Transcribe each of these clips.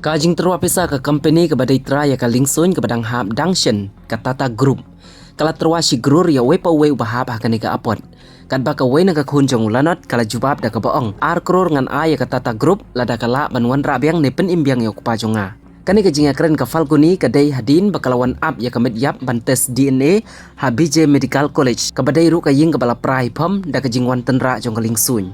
Kajing terwapisa ke company ke badai traya ke lingsun ke badang hab dangshen ke Tata Group. Kala terwasi grur ya wepa we bahab hakani ke apot. Kan baka we na ke kunjong ulanot kala jubab da ke boong. Ar krur ngan aya ke Tata Group lada kala banwan rabiang ne pen imbiang ya kupajonga. Kani ke jinga keren ke Falguni ke day hadin bakalawan up ya ke medyap bantes DNA HBJ Medical College ke badai ru ke ying ke bala prai pom da ke jingwan tenra jong ke lingsun.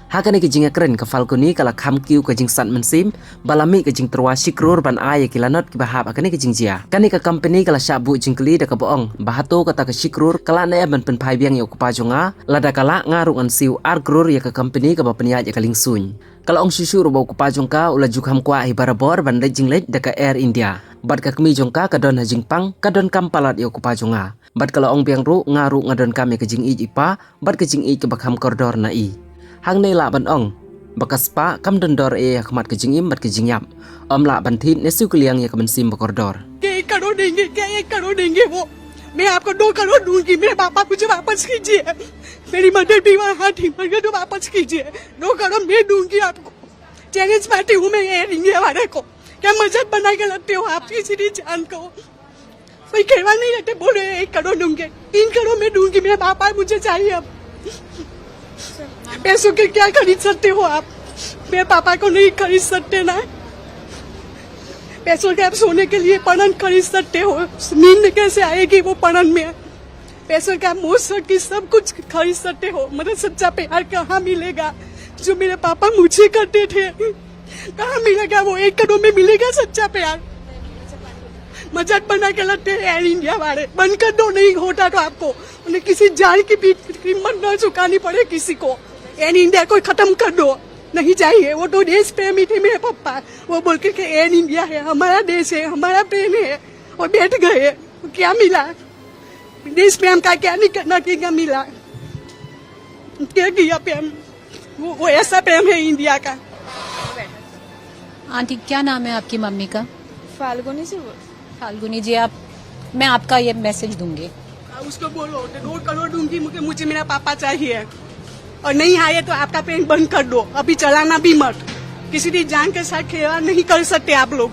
Hakani ke jinga keren ke Falguni kala kamkiu ke jing san mensim balami ke jing terwasi krur ban aya kilanot ki bahab akani ke jing jia. Kani ke company kala syabu jing keli da ke boong bahato kata ke sikrur kala na ban pen pai biang ya kupajonga lada kala ngaru an siu ar krur ya ke company ke bapenya ya ke lingsun. Kalau ong susu robo kupajong ka ula jukham kwa ibarabor ban lejing lej da ke Air India. Bad ka kemi jong ka don hajing pang kadon kampalat ya kupajonga. Bad kalau ong biang ru ngaru ngadon kami ke jing i ipa bad ke jing i ke bakham koridor na i. Hang nei la ban ong bakas pa kam dondor e khmat ke jing im bat ke jing yap om la ban thin ne su kliang ya ke bensim koridor के 1 करोड़ देंगे क्या 1 करोड़ देंगे वो मैं आपको 2 करोड़ दूंगी मेरे पापा मुझे वापस कीजिए मेरी मदर भी वहाँ थी मगर तो वापस कीजिए 2 करोड़ मैं दूंगी आपको चैलेंज पार्टी हूँ मैं एयर इंडिया वाले को क्या मजाक बना के लगते हो आप किसी भी जान को कोई कहवा नहीं रहते बोले 1 करोड़ दूंगे 3 करोड़ मैं दूंगी मेरे पापा मुझे चाहिए अब पैसों के क्या खरीद सकते हो आप मेरे पापा को नहीं खरीद सकते ना पैसों के आप सोने के लिए पढ़न खरीद सकते हो नींद कैसे आएगी वो पढ़न में पैसों का मोह की सब कुछ खरीद सकते हो मतलब सच्चा प्यार कहाँ मिलेगा जो मेरे पापा मुझे करते थे कहाँ मिलेगा वो 1 करोड़ में मिलेगा सच्चा प्यार मजाक बना के लगते हैं एयर इंडिया वाले बंद कर दो नहीं होता तो आपको उन्हें किसी जान की भी कीमत न चुकानी पड़े किसी को एयर इंडिया को खत्म कर दो नहीं चाहिए वो तो देश प्रेमी थे मेरे पापा वो बोल के एयर इंडिया है हमारा देश है हमारा प्रेम है और बैठ गए क्या मिला देश प्रेम का क्या नहीं करना क्या मिला क्या किया प्रेम वो ऐसा प्रेम है इंडिया का। आंटी क्या नाम है आपकी मम्मी का? फाल्गुनी से बोल। फाल्गुनी जी आप मैं आपका ये मैसेज दूंगी उसको बोलो 2 करोड़ दूंगी मुझे मेरा पापा चाहिए और नहीं आए तो आपका पेन बंद कर दो अभी चलाना भी मत किसी भी जान के साथ खेला नहीं कर सकते आप लोग।